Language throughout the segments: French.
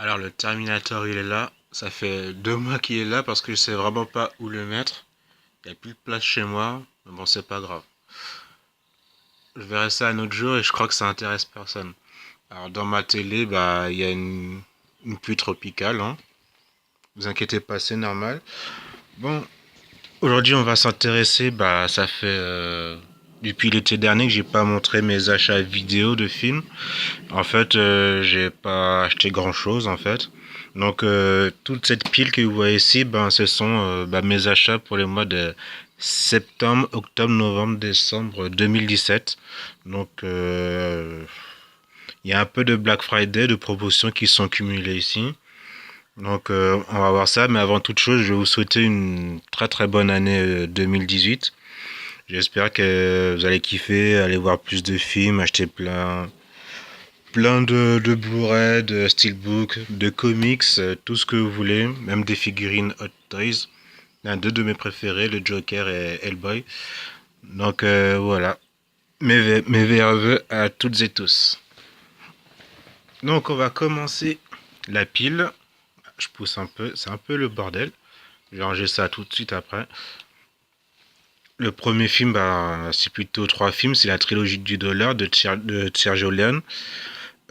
Alors le Terminator il est là, ça fait 2 mois qu'il est là parce que je sais vraiment pas où le mettre. Il n'y a plus de place chez moi, mais bon c'est pas grave. Je verrai ça un autre jour et je crois que ça intéresse personne. Alors dans ma télé, bah il y a une pluie tropicale, hein. Vous inquiétez pas, c'est normal. Bon, aujourd'hui on va s'intéresser, bah ça fait depuis l'été dernier que j'ai pas montré mes achats vidéo de films. En fait, j'ai pas acheté grand chose en fait. Donc toute cette pile que vous voyez ici, ben ce sont mes achats pour les mois de septembre, octobre, novembre, décembre 2017. Donc il y a un peu de Black Friday, de promotions qui sont cumulées ici. Donc on va voir ça, mais avant toute chose, je vais vous souhaiter une très très bonne année 2018. J'espère que vous allez kiffer, aller voir plus de films, acheter plein de Blu-ray, de Steelbook, de comics, tout ce que vous voulez, même des figurines Hot Toys. Il y a deux de mes préférés, le Joker et Hellboy. Donc voilà, mes meilleurs vœux à toutes et tous. Donc on va commencer la pile. Je pousse un peu, c'est un peu le bordel. Je vais ranger ça tout de suite après. Le premier film, bah, c'est plutôt trois films. C'est la trilogie du dollar de Sergio Leone.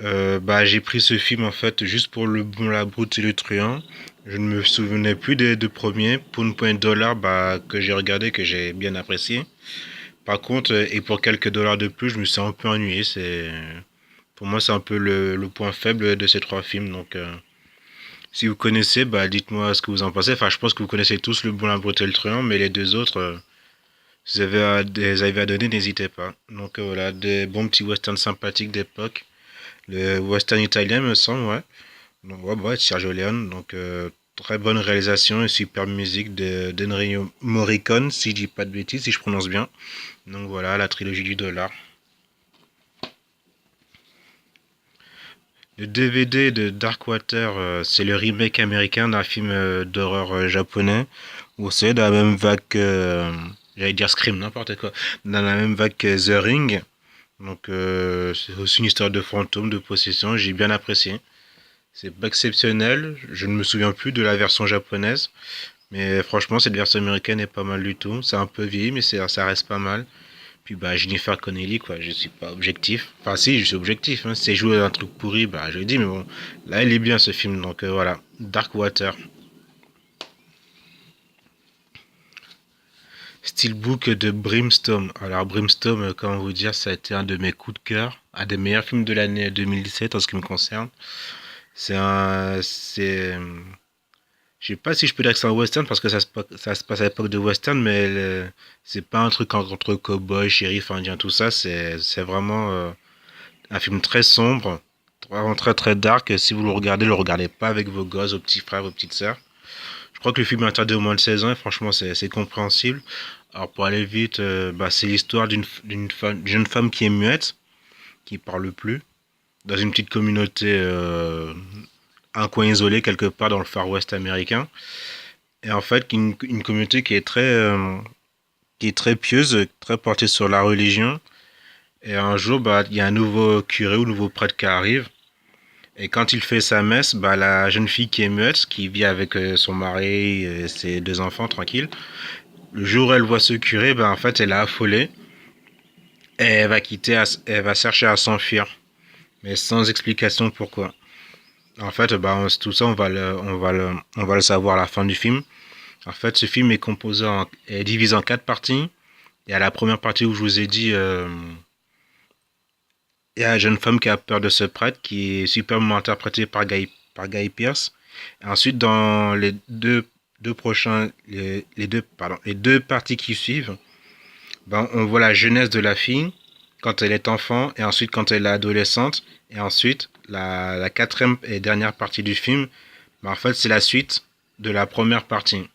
Bah, j'ai pris ce film en fait juste pour le bon, la brute et le truand. Je ne me souvenais plus des deux premiers. Pour une poignée de dollars bah, que j'ai regardé, que j'ai bien apprécié. Par contre, et pour quelques dollars de plus, je me suis un peu ennuyé. Pour moi, c'est un peu le point faible de ces trois films. Donc, si vous connaissez, bah, dites-moi ce que vous en pensez. Enfin, je pense que vous connaissez tous le bon, la brute et le truand, mais les deux autres, si vous avez des avis à donner, n'hésitez pas. Donc voilà, des bons petits westerns sympathiques d'époque. Le western italien, me semble, ouais. Donc, ouais, ouais, Sergio Leone. Donc, très bonne réalisation et superbe musique d'Ennio Morricone, si je dis pas de bêtises, si je prononce bien. Donc voilà, la trilogie du dollar. Le DVD de Darkwater, c'est le remake américain d'un film d'horreur japonais. Où c'est dans la même vague que. J'allais dire Scream, n'importe quoi. Dans la même vague que The Ring. Donc, c'est aussi une histoire de fantôme, de possession. J'ai bien apprécié. C'est pas exceptionnel. Je ne me souviens plus de la version japonaise. Mais franchement, cette version américaine est pas mal du tout. C'est un peu vieilli, mais ça reste pas mal. Puis bah, Jennifer Connelly, quoi. Je suis pas objectif. Enfin, si, je suis objectif. Hein. Si c'est jouer un truc pourri, bah, je le dis, mais bon. Là, il est bien ce film. Donc voilà. Dark Water. Steelbook de Brimstone. Alors, Brimstone, comment vous dire, ça a été un de mes coups de cœur. Un des meilleurs films de l'année 2017 en ce qui me concerne. C'est je sais pas si je peux dire que c'est un western parce que ça se passe à l'époque de western, mais c'est pas un truc entre cowboy, shérif, indien, tout ça. C'est vraiment un film très sombre, vraiment très très dark. Si vous le regardez pas avec vos gosses, vos petits frères, vos petites sœurs. Je crois que le film est interdit au moins de 16 ans et franchement c'est compréhensible. Alors pour aller vite, bah, c'est l'histoire d'une jeune femme qui est muette, qui parle plus, dans une petite communauté, un coin isolé quelque part dans le Far West américain. Et en fait, une communauté qui est très pieuse, très portée sur la religion. Et un jour, bah, il y a un nouveau curé ou nouveau prêtre qui arrive. Et quand il fait sa messe, bah, la jeune fille qui est muette, qui vit avec son mari et ses deux enfants tranquille, le jour où elle voit ce curé, bah, en fait, elle est affolée. Et elle va chercher à s'enfuir. Mais sans explication pourquoi. En fait, bah, tout ça, on va le savoir à la fin du film. En fait, ce film est divisé en quatre parties. Il y a la première partie où je vous ai dit, il y a la jeune femme qui a peur de ce prêtre, qui est superbement interprétée par Guy Pearce. Et ensuite, dans deux prochains, les deux parties qui suivent, ben, on voit la jeunesse de la fille quand elle est enfant et ensuite quand elle est adolescente. Et ensuite, la quatrième et dernière partie du film, ben, en fait, c'est la suite de la première partie.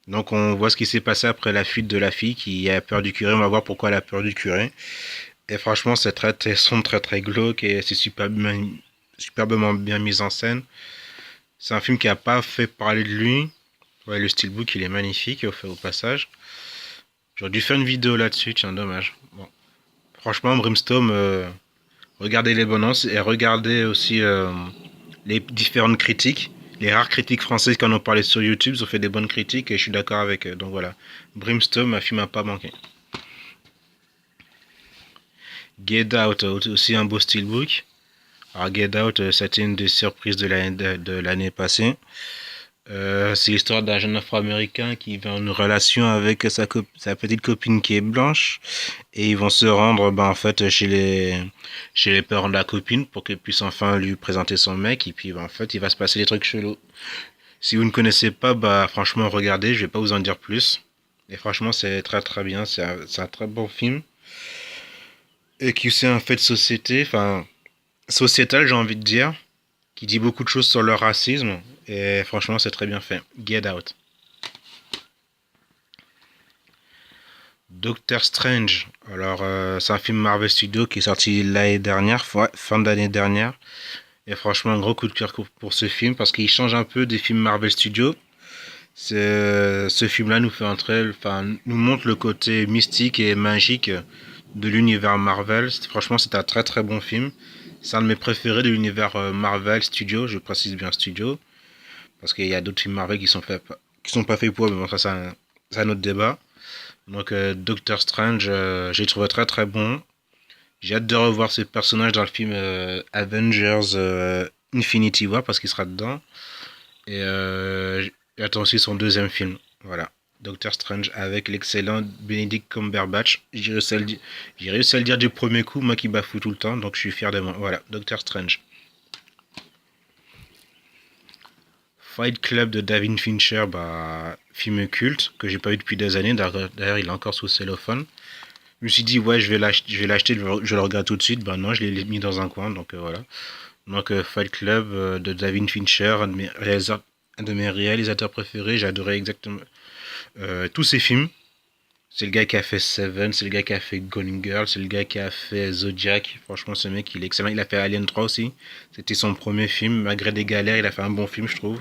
Donc on voit ce qui s'est passé après la fuite de la fille qui a peur du curé. On va voir pourquoi elle a peur du curé. Et franchement, c'est très très sombre, très très glauque et c'est superbement bien mis en scène. C'est un film qui a pas fait parler de lui. Ouais, le steelbook il est magnifique au passage. J'aurais dû faire une vidéo là-dessus, tiens, dommage. Bon. Franchement, Brimstone, regardez les bonnes et regardez aussi les différentes critiques. Les rares critiques françaises qui en ont parlé sur YouTube, ils ont fait des bonnes critiques et je suis d'accord avec eux. Donc voilà, Brimstone, un film à pas manquer. Get Out, aussi un beau steelbook. Alors Get Out, c'était une des surprises de l'année passée. C'est l'histoire d'un jeune afro-américain qui vit en une relation avec sa petite copine qui est blanche. Et ils vont se rendre en fait chez les parents de la copine pour qu'ils puissent enfin lui présenter son mec. Et puis en fait il va se passer des trucs chelous. Si vous ne connaissez pas, franchement regardez, je vais pas vous en dire plus. Et franchement c'est très très bien, c'est un très bon film. Et qui c'est un fait de société, enfin sociétal j'ai envie de dire, qui dit beaucoup de choses sur le racisme. Et franchement c'est très bien fait. Get Out. Doctor Strange. Alors, c'est un film Marvel Studios qui est sorti l'année dernière, fin d'année dernière. Et franchement, un gros coup de cœur pour ce film parce qu'il change un peu des films Marvel Studios. Ce film-là nous fait entrer, enfin, nous montre le côté mystique et magique de l'univers Marvel. Franchement, c'est un très très bon film. C'est un de mes préférés de l'univers Marvel Studios. Je précise bien Studio parce qu'il y a d'autres films Marvel qui sont pas faits pour. Mais bon, ça c'est un autre débat. Donc Doctor Strange, j'ai trouvé très très bon. J'ai hâte de revoir ce personnage dans le film Avengers Infinity War parce qu'il sera dedans. Et j'attends aussi son deuxième film. Voilà. Doctor Strange avec l'excellent Benedict Cumberbatch. J'ai réussi à le dire du premier coup, moi qui bafoue tout le temps, donc je suis fier de moi. Voilà, Doctor Strange. Fight Club de David Fincher, film culte que j'ai pas vu depuis des années. D'ailleurs, il est encore sous cellophane. Je me suis dit, ouais, je vais l'acheter, je le regarde tout de suite. Non, je l'ai mis dans un coin, donc voilà. Donc, Fight Club de David Fincher, un de mes réalisateurs préférés. J'ai adoré exactement tous ses films. C'est le gars qui a fait Seven, c'est le gars qui a fait Gone Girl, c'est le gars qui a fait Zodiac. Franchement, ce mec, il est excellent. Il a fait Alien 3 aussi. C'était son premier film. Malgré des galères, il a fait un bon film, je trouve.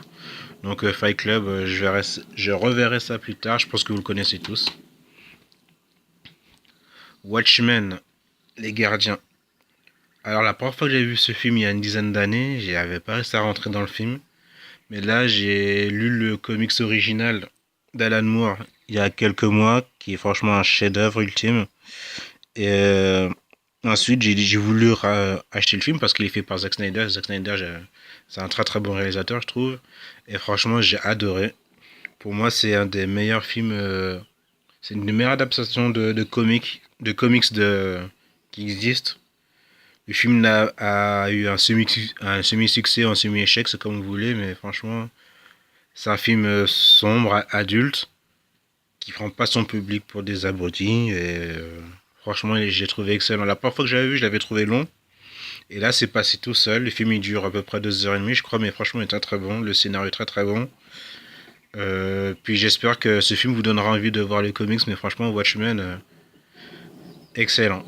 Donc, Fight Club, je reverrai ça plus tard. Je pense que vous le connaissez tous. Watchmen, Les Gardiens. Alors la première fois que j'ai vu ce film il y a une dizaine d'années, j'avais pas réussi à rentrer dans le film. Mais là j'ai lu le comics original d'Alan Moore il y a quelques mois, qui est franchement un chef-d'œuvre ultime. Et ensuite j'ai voulu acheter le film parce qu'il est fait par Zack Snyder. Zack Snyder c'est un très très bon réalisateur je trouve. Et franchement j'ai adoré. Pour moi c'est un des meilleurs films, c'est une des meilleures adaptations de comics qui existent. Le film a eu un semi-succès, un semi-échec, c'est comme vous voulez, mais franchement, c'est un film sombre, adulte, qui prend pas son public pour des abrutis, et franchement, j'ai trouvé excellent. La première fois que j'avais vu, je l'avais trouvé long, et là, c'est passé tout seul. Le film, il dure à peu près 2h30, je crois, mais franchement, il est très très bon. Le scénario est très très bon. Puis j'espère que ce film vous donnera envie de voir les comics, mais franchement, Watchmen, excellent.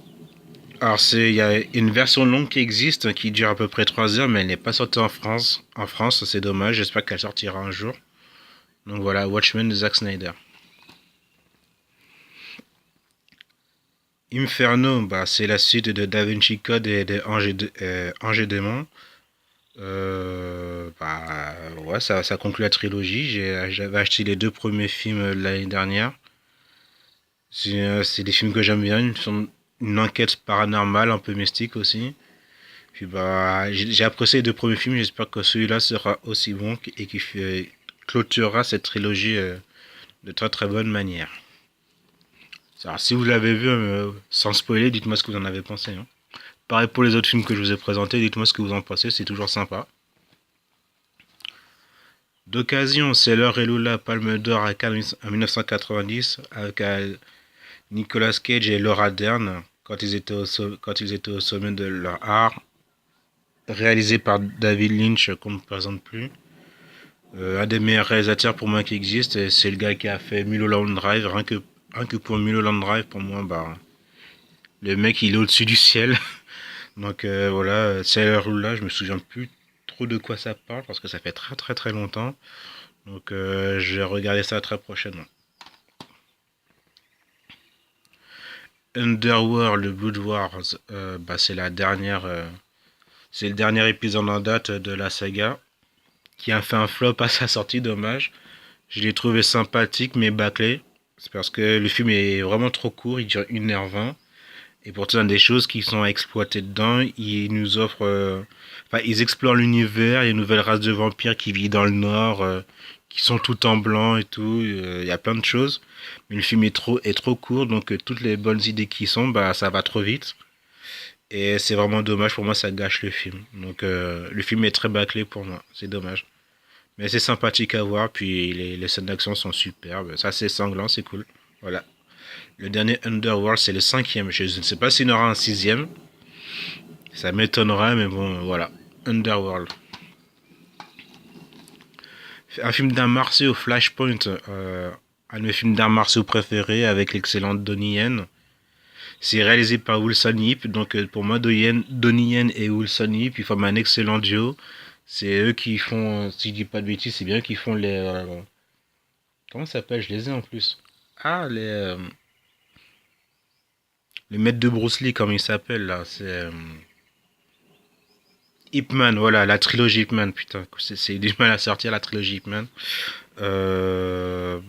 Alors, il y a une version longue qui existe, qui dure à peu près 3 heures, mais elle n'est pas sortie en France. En France, c'est dommage. J'espère qu'elle sortira un jour. Donc voilà, Watchmen de Zack Snyder. Inferno, c'est la suite de Da Vinci Code et de Ange et Démon. Ouais, ça conclut la trilogie. J'avais acheté les deux premiers films l'année dernière. C'est des films que j'aime bien. Une enquête paranormale, un peu mystique aussi. Puis j'ai apprécié les deux premiers films, j'espère que celui-là sera aussi bon et qui clôturera cette trilogie de très très bonne manière. Alors, si vous l'avez vu, sans spoiler, dites-moi ce que vous en avez pensé. Hein. Pareil pour les autres films que je vous ai présentés, dites-moi ce que vous en pensez, c'est toujours sympa. D'occasion, c'est l'heure et Lula, Palme d'Or à Cannes en 1990, avec Nicolas Cage et Laura Dern, quand ils étaient au sommet de leur art. Réalisé par David Lynch, qu'on ne présente plus. Un des meilleurs réalisateurs pour moi qui existe, c'est le gars qui a fait Mulholland Drive. Rien que pour Mulholland Drive, pour moi, le mec il est au-dessus du ciel. Donc voilà, Sailor là, je me souviens plus trop de quoi ça parle parce que ça fait très très très longtemps. Donc je vais regarder ça très prochainement. Underworld, le Blood Wars, c'est la dernière C'est le dernier épisode en date de la saga, qui a fait un flop à sa sortie, dommage. Je l'ai trouvé sympathique mais bâclé. C'est parce que le film est vraiment trop court, il dure 1h20. Et pourtant, il y a des choses qui sont exploitées dedans. Ils nous offrent. Enfin, ils explorent l'univers. Il y a une nouvelle race de vampires qui vit dans le nord, qui sont tout en blanc et tout. Il y a plein de choses. Mais le film est trop court, donc toutes les bonnes idées qui sont, bah, ça va trop vite. Et c'est vraiment dommage. Pour moi, ça gâche le film. Donc, le film est très bâclé pour moi. C'est dommage. Mais c'est sympathique à voir. Puis les scènes d'action sont superbes. Ça, c'est sanglant, c'est cool. Voilà. Le dernier Underworld, c'est le cinquième. Je ne sais pas s'il y en aura un sixième. Ça m'étonnerait, mais bon, voilà. Underworld. Un film d'arts martiaux, Flashpoint. Un de mes films d'arts martiaux préférés avec l'excellente Donnie Yen. C'est réalisé par Wilson Yip. Donc pour moi, Donnie Yen et Wilson Yip, ils forment un excellent duo. C'est eux qui font, si je dis pas de bêtises, c'est bien qui font les... comment ça s'appelle? Je les ai en plus. Ah, les maîtres de Bruce Lee, comme il s'appelle là. C'est... Ip Man, voilà, la trilogie Ip Man, putain, c'est du mal à sortir la trilogie Ip Man. Bah,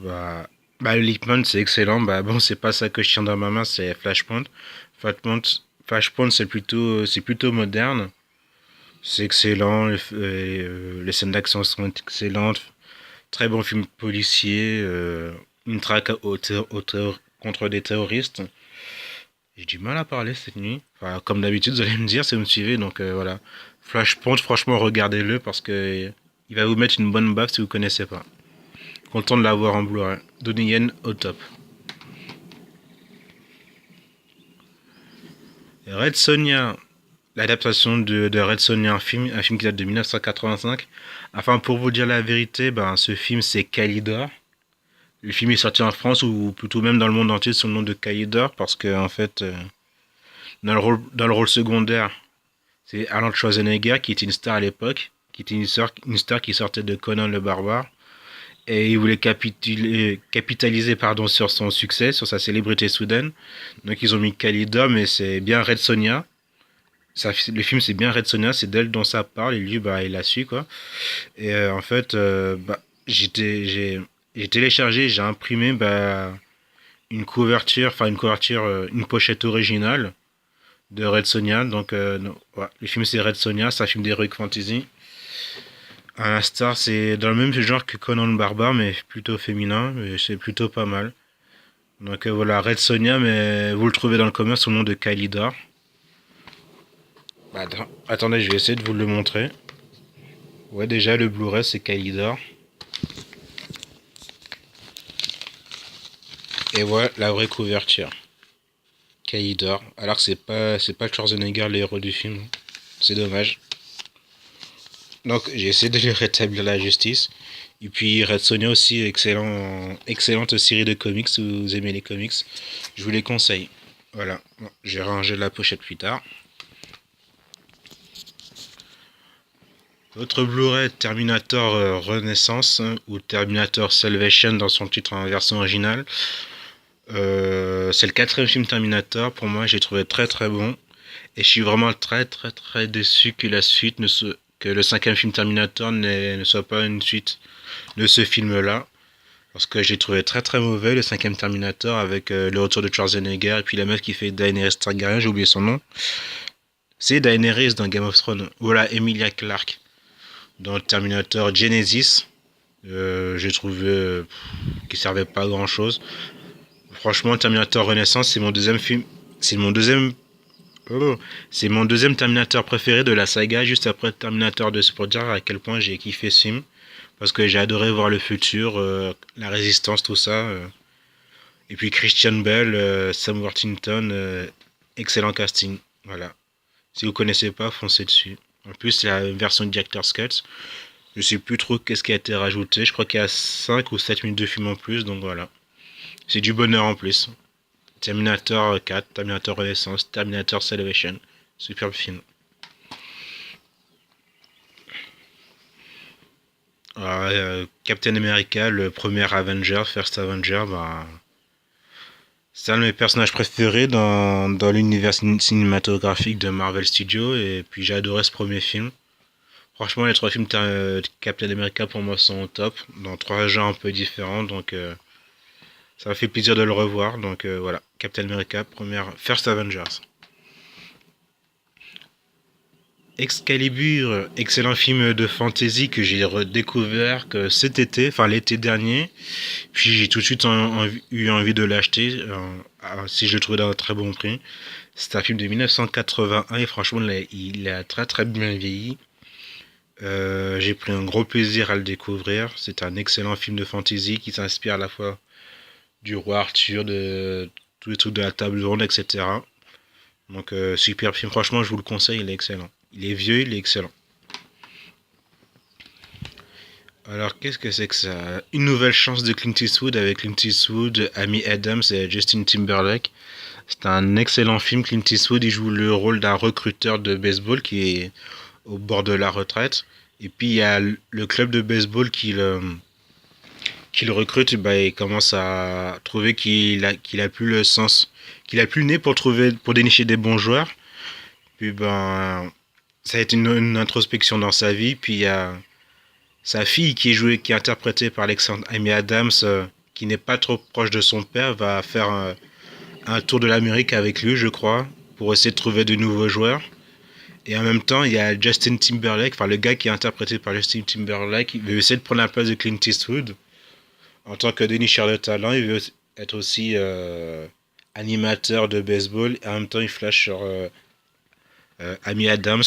le Ip Man, c'est excellent. Bah, bon, c'est pas ça que je tiens dans ma main, c'est Flashpoint. Flashpoint, Flashpoint c'est plutôt moderne. C'est excellent, les scènes d'action sont excellentes. Très bon film policier, une traque contre des terroristes. J'ai du mal à parler cette nuit. Enfin, comme d'habitude, vous allez me dire si vous me suivez. Donc voilà. Flashpoint, franchement, regardez-le parce que il va vous mettre une bonne baffe si vous connaissez pas. Content de l'avoir en Blu-ray. Donnie Yen au top. Red Sonja, l'adaptation de Red Sonja, un film qui date de 1985. Enfin, pour vous dire la vérité, ben, ce film c'est Calidor. Le film est sorti en France ou plutôt même dans le monde entier sous le nom de Calidor parce que en fait, dans le rôle secondaire, c'est Arnold Schwarzenegger qui était une star à l'époque, qui était une star qui sortait de Conan le Barbare. Et il voulait capitaliser pardon, sur son succès, sur sa célébrité soudaine. Donc ils ont mis Khalida, mais c'est bien Red Sonja. Le film c'est bien Red Sonja, c'est d'elle dont ça parle, et lui bah, il a su quoi. Et en fait, bah, j'ai téléchargé, j'ai imprimé bah, une pochette originale de Red Sonja. Donc non, ouais, le film c'est Red Sonja, c'est un film d'heroic fantasy. À l'instar, c'est dans le même genre que Conan le Barbare, mais plutôt féminin, et c'est plutôt pas mal. Donc voilà, Red Sonja, mais vous le trouvez dans le commerce sous le nom de Khalidar. Bah, attendez, je vais essayer de vous le montrer. Ouais, déjà, le Blu-ray, c'est Khalidar. Et voilà la vraie couverture. Khalidar. Alors que c'est pas Schwarzenegger, le héros du film. C'est dommage. Donc, j'ai essayé de lui rétablir la justice. Et puis, Red Sonja aussi, excellente série de comics. Si vous aimez les comics, je vous les conseille. Voilà, bon, j'ai rangé la pochette plus tard. Autre Blu-ray, Terminator Renaissance, hein, ou Terminator Salvation dans son titre en version originale. C'est le quatrième film Terminator. Pour moi, j'ai trouvé très très bon. Et je suis vraiment très très très déçu que que le cinquième film Terminator ne soit pas une suite de ce film-là. Parce que j'ai trouvé très très mauvais le cinquième Terminator avec le retour de Schwarzenegger et puis la meuf qui fait Daenerys Targaryen, j'ai oublié son nom. C'est Daenerys dans Game of Thrones. Voilà, Emilia Clarke dans Terminator Genesis. J'ai trouvé qu'il servait pas à grand chose. Franchement, Terminator Renaissance, c'est mon deuxième film. C'est mon deuxième. Oh, c'est mon deuxième Terminator préféré de la saga, juste après Terminator 2. C'est pour dire à quel point j'ai kiffé ce film. Parce que j'ai adoré voir le futur, la résistance, tout ça. Et puis Christian Bell, Sam Worthington, excellent casting. Voilà. Si vous connaissez pas, foncez dessus. En plus, c'est la version de Director's Cut. Je sais plus trop qu'est-ce qui a été rajouté. Je crois qu'il y a 5 ou 7 minutes de film en plus, donc voilà. C'est du bonheur en plus. Terminator 4, Terminator Renaissance, Terminator Salvation. Superbe film. Captain America, le premier Avenger, First Avenger, bah, C'est un de mes personnages préférés dans l'univers cinématographique de Marvel Studios et puis j'ai adoré ce premier film. Franchement, les trois films de Captain America pour moi sont au top, dans trois genres un peu différents, donc ça m'a fait plaisir de le revoir. Donc voilà, Captain America, première First Avengers. Excalibur, excellent film de fantasy que j'ai redécouvert que cet été, enfin l'été dernier. Puis j'ai tout de suite eu envie de l'acheter, si je le trouvais dans un très bon prix. C'est un film de 1981 et franchement il a très très bien vieilli. J'ai pris un gros plaisir à le découvrir. C'est un excellent film de fantasy qui s'inspire à la fois du roi Arthur, de tous les trucs de la table ronde, etc. Donc super film, franchement je vous le conseille, il est excellent. Il est vieux, il est excellent. Alors qu'est-ce que c'est que ça? Une nouvelle chance de Clint Eastwood avec Clint Eastwood, Amy Adams et Justin Timberlake. C'est un excellent film. Clint Eastwood il joue le rôle d'un recruteur de baseball qui est au bord de la retraite. Et puis il y a le club de baseball qui le recrute. Bah, il commence à trouver qu'il a plus le sens, qu'il a plus le nez pour dénicher des bons joueurs. Puis ben ça a été une introspection dans sa vie. Puis il y a sa fille qui est interprétée par Alexandre Amy Adams, qui n'est pas trop proche de son père, va faire un tour de l'Amérique avec lui, je crois, pour essayer de trouver de nouveaux joueurs. Et en même temps, il y a Justin Timberlake, enfin le gars qui est interprété par Justin Timberlake, il veut essayer de prendre la place de Clint Eastwood. En tant que dénicheur de talent, il veut être aussi animateur de baseball. Et en même temps, il flash sur Amy Adams.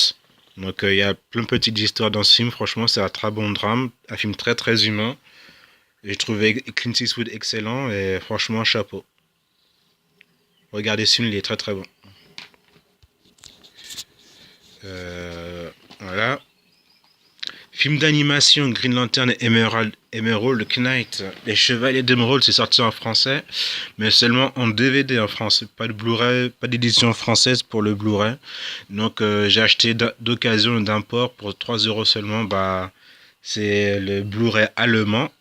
Donc il y a plein de petites histoires dans ce film. Franchement, c'est un très bon drame. Un film très très humain. J'ai trouvé Clint Eastwood excellent et franchement, chapeau. Regardez ce film, il est très très bon. Voilà. Film d'animation Green Lantern et Emerald Knight. Les Chevaliers d'Emerald, c'est sorti en français, mais seulement en DVD en France. Pas de Blu-ray, pas d'édition française pour le Blu-ray. Donc j'ai acheté d'occasion d'import pour 3 € seulement. Bah, c'est le Blu-ray allemand,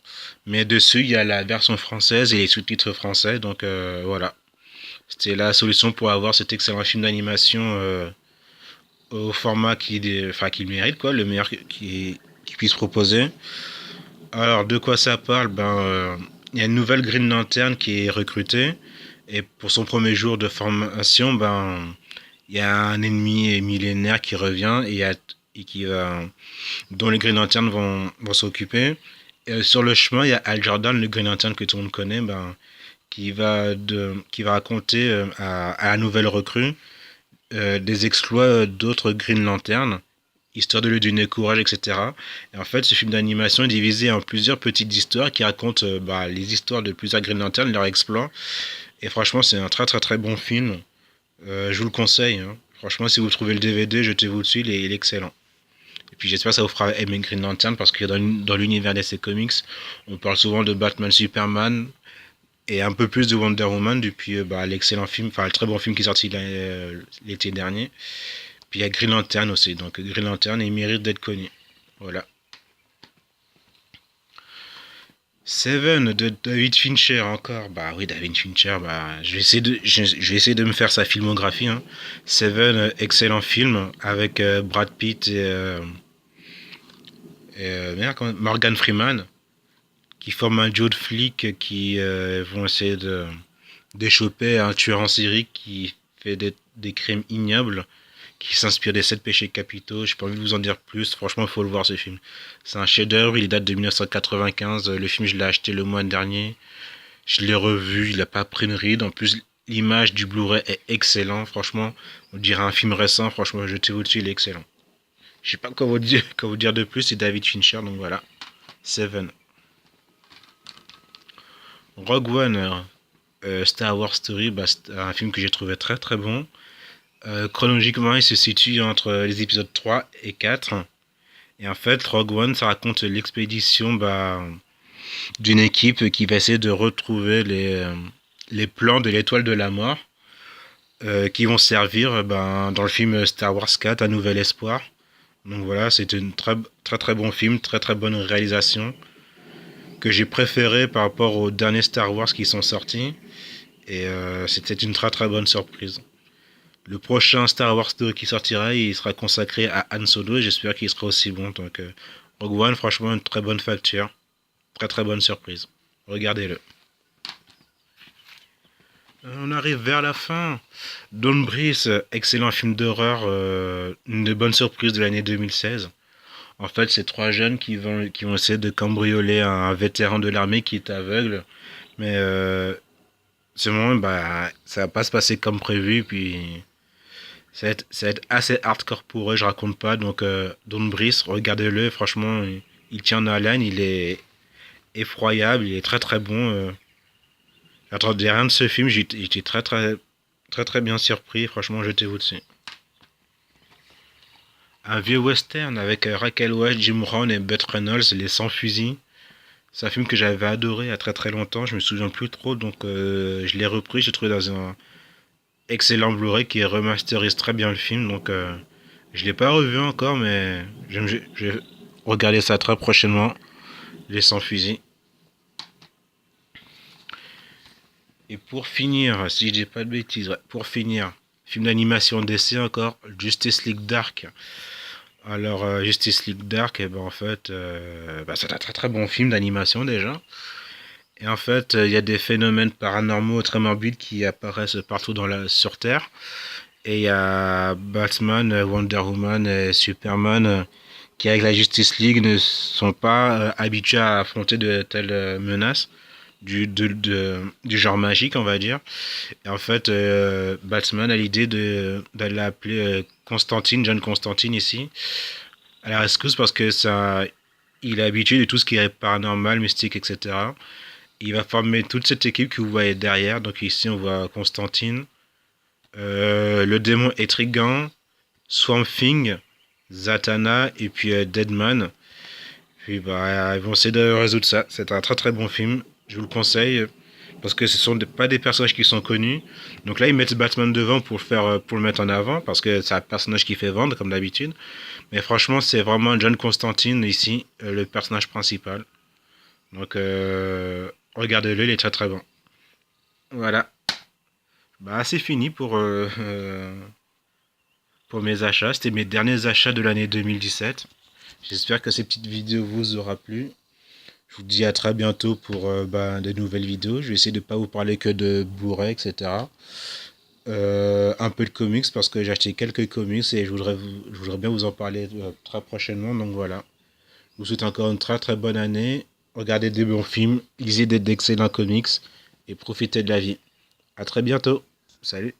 mais dessus il y a la version française et les sous-titres français. Donc voilà. C'était la solution pour avoir cet excellent film d'animation au format qu'il mérite, quoi, le meilleur qui puisse proposer. Alors, de quoi ça parle? Il y a une nouvelle Green Lantern qui est recrutée. Et pour son premier jour de formation, il y a un ennemi millénaire qui revient et dont les Green Lanterns vont s'occuper. Et sur le chemin, il y a Hal Jordan, le Green Lantern que tout le monde connaît, qui va raconter à la nouvelle recrue des exploits d'autres Green Lanterns, histoire de lui donner courage, etc. Et en fait, ce film d'animation est divisé en plusieurs petites histoires qui racontent les histoires de plusieurs Green Lanterns, leurs exploits. Et franchement, c'est un très très très bon film. Je vous le conseille, hein. Franchement, si vous trouvez le DVD, jetez-vous dessus, il est excellent. Et puis j'espère que ça vous fera aimer Green Lantern parce que dans l'univers DC Comics, on parle souvent de Batman, Superman, et un peu plus de Wonder Woman depuis l'excellent film, enfin le très bon film qui est sorti l'été dernier. Puis il y a Green Lantern aussi, donc Green Lantern il mérite d'être connu. Voilà. Seven de David Fincher encore. Bah oui, David Fincher, je vais essayer de me faire sa filmographie, hein. Seven, excellent film avec Brad Pitt et Morgan Freeman qui forment un duo de flics qui vont essayer d'échapper à un tueur en série qui fait des crimes ignobles, qui s'inspire des 7 péchés capitaux. J'ai pas envie de vous en dire plus. Franchement, il faut le voir ce film. C'est un chef-d'œuvre. Il date de 1995. Le film, je l'ai acheté le mois dernier. Je l'ai revu. Il n'a pas pris une ride. En plus, l'image du Blu-ray est excellent. Franchement, on dirait un film récent. Franchement, jetez-vous dessus. Il est excellent. Je sais pas quoi vous dire de plus. C'est David Fincher. Donc voilà. Seven. Rogue One, Star Wars Story, c'est un film que j'ai trouvé très très bon. Chronologiquement, il se situe entre les épisodes 3 et 4. Et en fait, Rogue One, ça raconte l'expédition d'une équipe qui va essayer de retrouver les plans de l'étoile de la mort qui vont servir dans le film Star Wars 4, Un Nouvel Espoir. Donc voilà, c'est un très très très bon film, très très bonne réalisation que j'ai préféré par rapport aux derniers Star Wars qui sont sortis. Et c'était une très très bonne surprise. Le prochain Star Wars 2 qui sortira, il sera consacré à Han Solo et j'espère qu'il sera aussi bon. Donc Rogue One, franchement, une très bonne facture. Très très bonne surprise. Regardez-le. On arrive vers la fin. Dawn Breeze, excellent film d'horreur, une bonne surprise de l'année 2016. En fait, c'est trois jeunes qui vont essayer de cambrioler un vétéran de l'armée qui est aveugle. Mais ce moment, bah, ça va pas se passer comme prévu. Puis ça va être assez hardcore pour eux, je raconte pas. Donc, Dawn Breeze, regardez-le. Franchement, il tient en haleine, il est effroyable, il est très très bon. J'attendais rien de ce film, j'étais très très très très bien surpris. Franchement, jetez-vous dessus. Un vieux western avec Raquel Welch, Jim Brown et Burt Reynolds, Les Sans Fusils. C'est un film que j'avais adoré il y a très très longtemps, je me souviens plus trop, donc je l'ai repris, j'ai trouvé dans un excellent Blu-ray qui remasterise très bien le film, donc je l'ai pas revu encore, mais je vais regarder ça très prochainement, Les Sans Fusils. Et pour finir, si je dis pas de bêtises, ouais, pour finir, film d'animation DC encore, Justice League Dark. Alors, Justice League Dark, eh ben, en fait, bah, c'est un très très bon film d'animation déjà. Et en fait, il y a des phénomènes paranormaux très morbides qui apparaissent partout sur Terre. Et il y a Batman, Wonder Woman et Superman qui, avec la Justice League, ne sont pas habitués à affronter de telles menaces du genre magique, on va dire. Et en fait, Batman a l'idée d'aller appeler Constantine, John Constantine ici, à la rescousse parce que ça, il est habitué de tout ce qui est paranormal, mystique, etc. Il va former toute cette équipe que vous voyez derrière. Donc ici, on voit Constantine, le démon Etrigan, Swamp Thing, Zatanna et puis Deadman. Puis bah, ils vont essayer de résoudre ça. C'est un très très bon film. Je vous le conseille parce que ce sont pas des personnages qui sont connus. Donc là, ils mettent Batman devant pour le mettre en avant parce que c'est un personnage qui fait vendre comme d'habitude. Mais franchement, c'est vraiment John Constantine ici, le personnage principal. Donc regardez-le, il est très très bon. Voilà. Bah, c'est fini pour mes achats. C'était mes derniers achats de l'année 2017. J'espère que ces petites vidéos vous aura plu. Je vous dis à très bientôt pour bah, de nouvelles vidéos. Je vais essayer de ne pas vous parler que de Blu-ray, etc. Un peu de comics parce que j'ai acheté quelques comics et je voudrais bien vous en parler très prochainement. Donc voilà. Je vous souhaite encore une très très bonne année. Regardez des bons films, lisez d'excellents comics et profitez de la vie. À très bientôt. Salut.